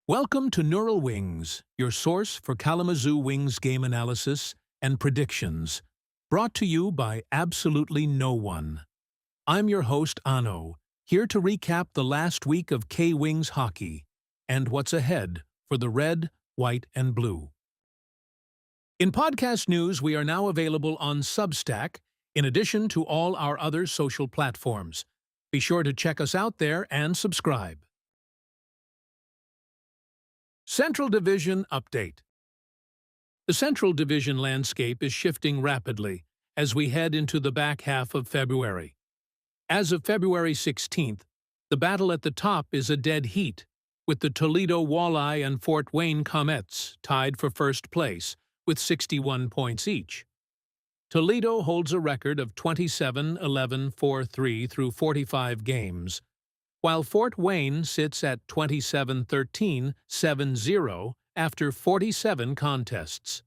Welcome to Neural Wings, your source for Kalamazoo Wings game analysis and predictions, brought to you by absolutely no one. I'm your host, Ano, here to recap the last week of K-Wings hockey and what's ahead for the red, white, and blue. In podcast news, we are now available on Substack, in addition to all our other social platforms. Be sure to check us out there and subscribe. Central Division Update. The Central Division landscape is shifting rapidly as we head into the back half of February. As of February 16th, the battle at the top is a dead heat, with the Toledo Walleye and Fort Wayne Comets tied for first place with 61 points each. Toledo holds a record of 27-11-4-3 through 45 games, while Fort Wayne sits at 27-13-7-0 after 47 contests.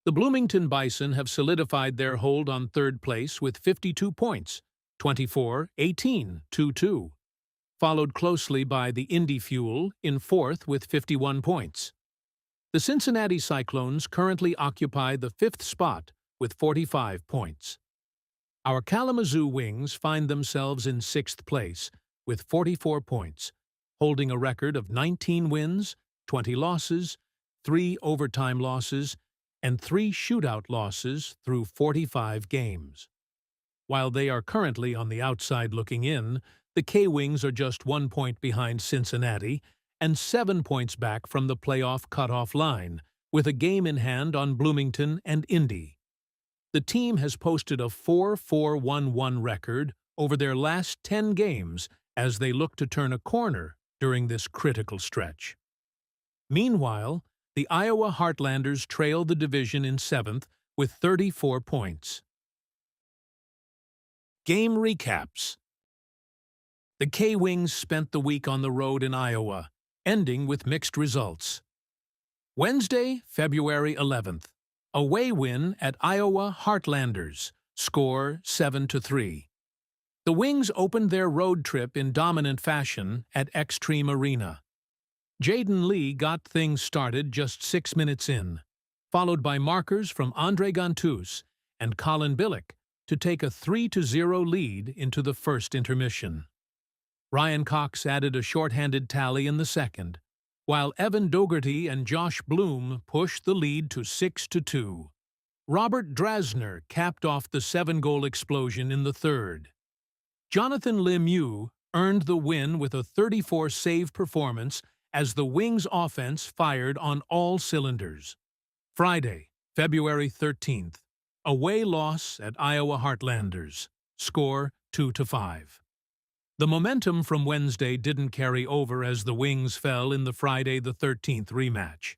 The Bloomington Bison have solidified their hold on third place with 52 points, 24-18-2-2, followed closely by the Indy Fuel in fourth with 51 points. The Cincinnati Cyclones currently occupy the fifth spot with 45 points. Our Kalamazoo Wings find themselves in sixth place with 44 points, holding a record of 19 wins, 20 losses, 3 overtime losses, and 3 shootout losses through 45 games. While they are currently on the outside looking in, the K-Wings are just 1 point behind Cincinnati and 7 points back from the playoff cutoff line, with a game in hand on Bloomington and Indy. The team has posted a 4-4-1-1 record over their last 10 games as they look to turn a corner during this critical stretch. Meanwhile, the Iowa Heartlanders trail the division in seventh with 34 points. Game recaps. The K-Wings spent the week on the road in Iowa, ending with mixed results. Wednesday, February 11th, away win at Iowa Heartlanders, score 7-3. The Wings opened their road trip in dominant fashion at Xtream Arena. Jaden Lee got things started just 6 minutes in, followed by markers from Andre Gantus and Colin Billick to take a 3-0 lead into the first intermission. Ryan Cox added a shorthanded tally in the second, while Evan Dougherty and Josh Bloom pushed the lead to 6-2. Robert Drasner capped off the 7-goal explosion in the third. Jonathan Lemieux earned the win with a 34-save performance as the Wings' offense fired on all cylinders. Friday, February 13th, away loss at Iowa Heartlanders, score 2-5. The momentum from Wednesday didn't carry over as the Wings fell in the Friday the 13th rematch.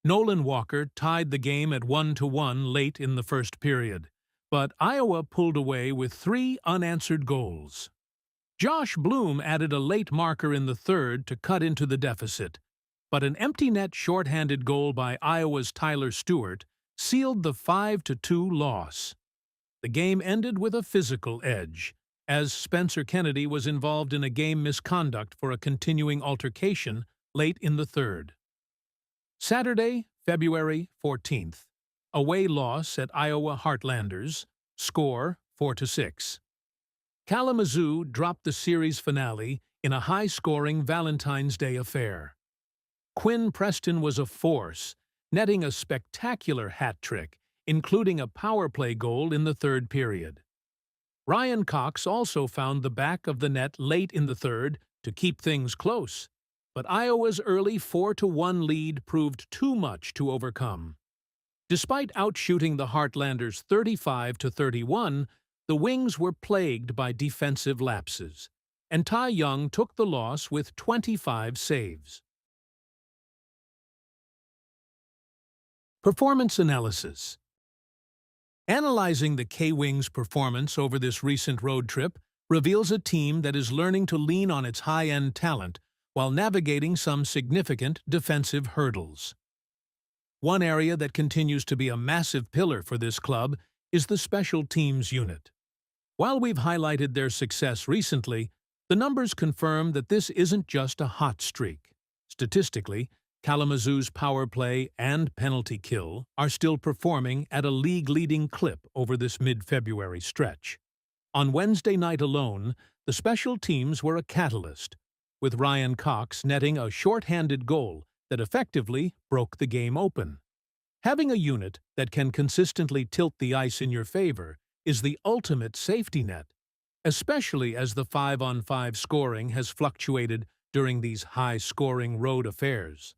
Nolan Walker tied the game at 1-1 late in the first period, but Iowa pulled away with 3 unanswered goals. Josh Bloom added a late marker in the third to cut into the deficit, but an empty net shorthanded goal by Iowa's Tyler Stewart sealed the 5-2 loss. The game ended with a physical edge, as Spencer Kennedy was involved in a game misconduct for a continuing altercation late in the third. Saturday, February 14th. Away loss at Iowa Heartlanders, score 4-6. Kalamazoo dropped the series finale in a high-scoring Valentine's Day affair. Quinn Preston was a force, netting a spectacular hat trick, including a power play goal in the third period. Ryan Cox also found the back of the net late in the third to keep things close, but Iowa's early 4-1 lead proved too much to overcome. Despite outshooting the Heartlanders 35-31, the Wings were plagued by defensive lapses, and Ty Young took the loss with 25 saves. Performance analysis. Analyzing the K-Wings' performance over this recent road trip reveals a team that is learning to lean on its high-end talent while navigating some significant defensive hurdles. One area that continues to be a massive pillar for this club is the special teams unit. While we've highlighted their success recently, the numbers confirm that this isn't just a hot streak. Statistically, Kalamazoo's power play and penalty kill are still performing at a league-leading clip over this mid-February stretch. On Wednesday night alone, the special teams were a catalyst, with Ryan Cox netting a short-handed goal that effectively broke the game open. Having a unit that can consistently tilt the ice in your favor is the ultimate safety net, especially as the 5-on-5 scoring has fluctuated during these high-scoring road affairs.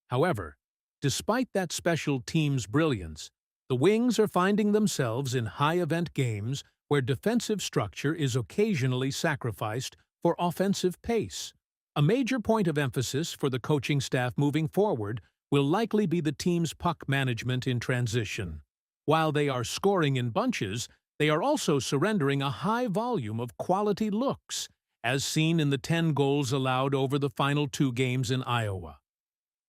However, despite that special team's brilliance, the Wings are finding themselves in high-event games where defensive structure is occasionally sacrificed for offensive pace. A major point of emphasis for the coaching staff moving forward will likely be the team's puck management in transition. While they are scoring in bunches, they are also surrendering a high volume of quality looks, as seen in the 10 goals allowed over the final 2 games in Iowa.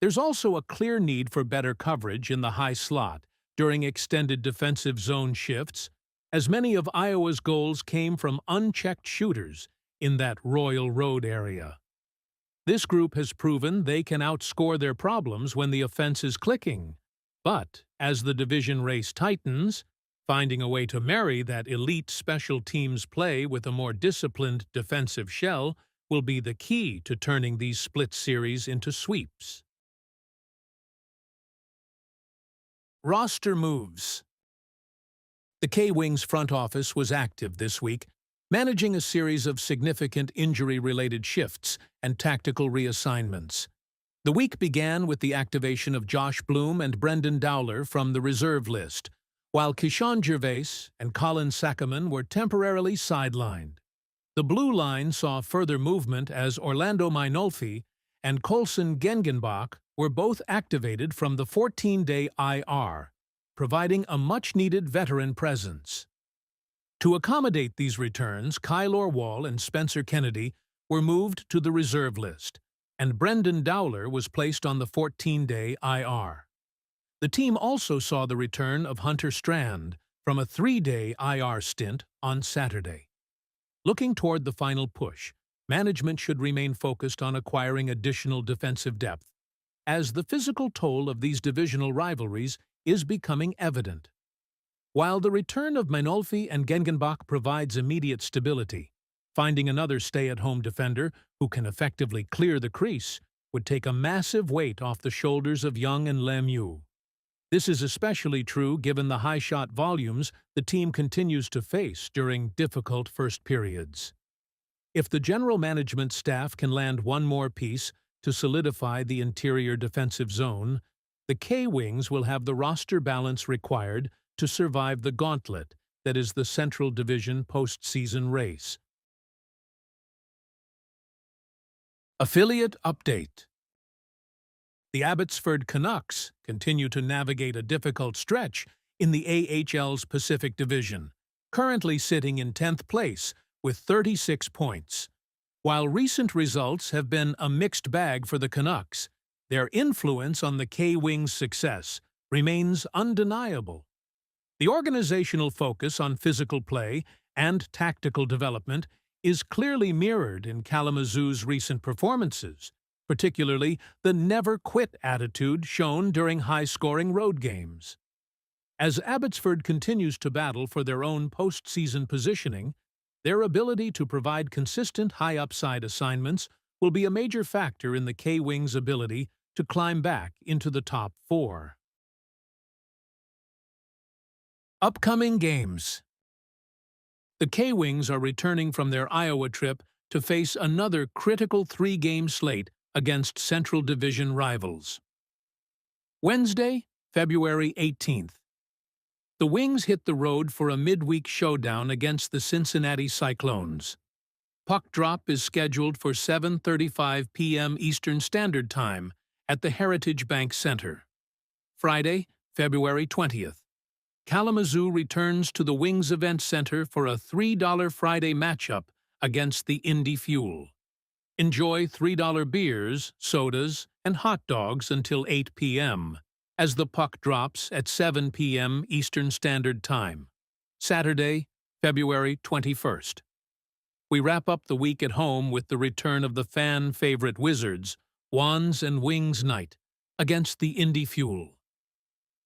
There's also a clear need for better coverage in the high slot during extended defensive zone shifts, as many of Iowa's goals came from unchecked shooters in that Royal Road area. This group has proven they can outscore their problems when the offense is clicking, but as the division race tightens, finding a way to marry that elite special teams play with a more disciplined defensive shell will be the key to turning these split series into sweeps. Roster moves. The K-Wings front office was active this week, managing a series of significant injury-related shifts and tactical reassignments. The week began with the activation of Josh Bloom and Brendan Dowler from the reserve list, while Kishan Gervais and Colin Sackerman were temporarily sidelined. The blue line saw further movement as Orlando Mainolfi and Colson Gengenbach were both activated from the 14-day IR, providing a much-needed veteran presence. To accommodate these returns, Kylor Wall and Spencer Kennedy were moved to the reserve list, and Brendan Dowler was placed on the 14-day IR. The team also saw the return of Hunter Strand from a 3-day IR stint on Saturday. Looking toward the final push, management should remain focused on acquiring additional defensive depth, as the physical toll of these divisional rivalries is becoming evident. While the return of Mainolfi and Gengenbach provides immediate stability, finding another stay-at-home defender who can effectively clear the crease would take a massive weight off the shoulders of Young and Lemieux. This is especially true given the high shot volumes the team continues to face during difficult first periods. If the general management staff can land one more piece to solidify the interior defensive zone, the K-Wings will have the roster balance required to survive the gauntlet that is the Central Division postseason race. Affiliate update. The Abbotsford Canucks continue to navigate a difficult stretch in the AHL's Pacific Division, currently sitting in 10th place with 36 points. While recent results have been a mixed bag for the Canucks, their influence on the K-Wings' success remains undeniable. The organizational focus on physical play and tactical development is clearly mirrored in Kalamazoo's recent performances, particularly the never-quit attitude shown during high-scoring road games. As Abbotsford continues to battle for their own postseason positioning, their ability to provide consistent high-upside assignments will be a major factor in the K-Wings' ability to climb back into the top 4. Upcoming games. The K-Wings are returning from their Iowa trip to face another critical 3-game slate against Central Division rivals. Wednesday, February 18th. The Wings hit the road for a midweek showdown against the Cincinnati Cyclones. Puck drop is scheduled for 7:35 p.m. Eastern Standard Time at the Heritage Bank Center. Friday, February 20th. Kalamazoo returns to the Wings Event Center for a $3 Friday matchup against the Indy Fuel. Enjoy $3 beers, sodas, and hot dogs until 8 p.m. as the puck drops at 7 p.m. Eastern Standard Time. Saturday, February 21st. We wrap up the week at home with the return of the fan-favorite Wizards, Wands and Wings Night against the Indy Fuel.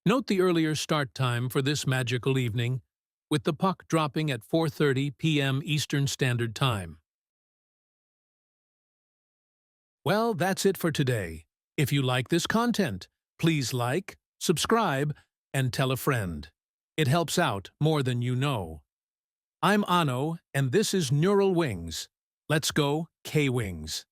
Note the earlier start time for this magical evening, with the puck dropping at 4:30 p.m. Eastern Standard Time. Well, that's it for today. If you like this content, please like, subscribe, and tell a friend. It helps out more than you know. I'm Ano, and this is Neural Wings. Let's go, K-Wings.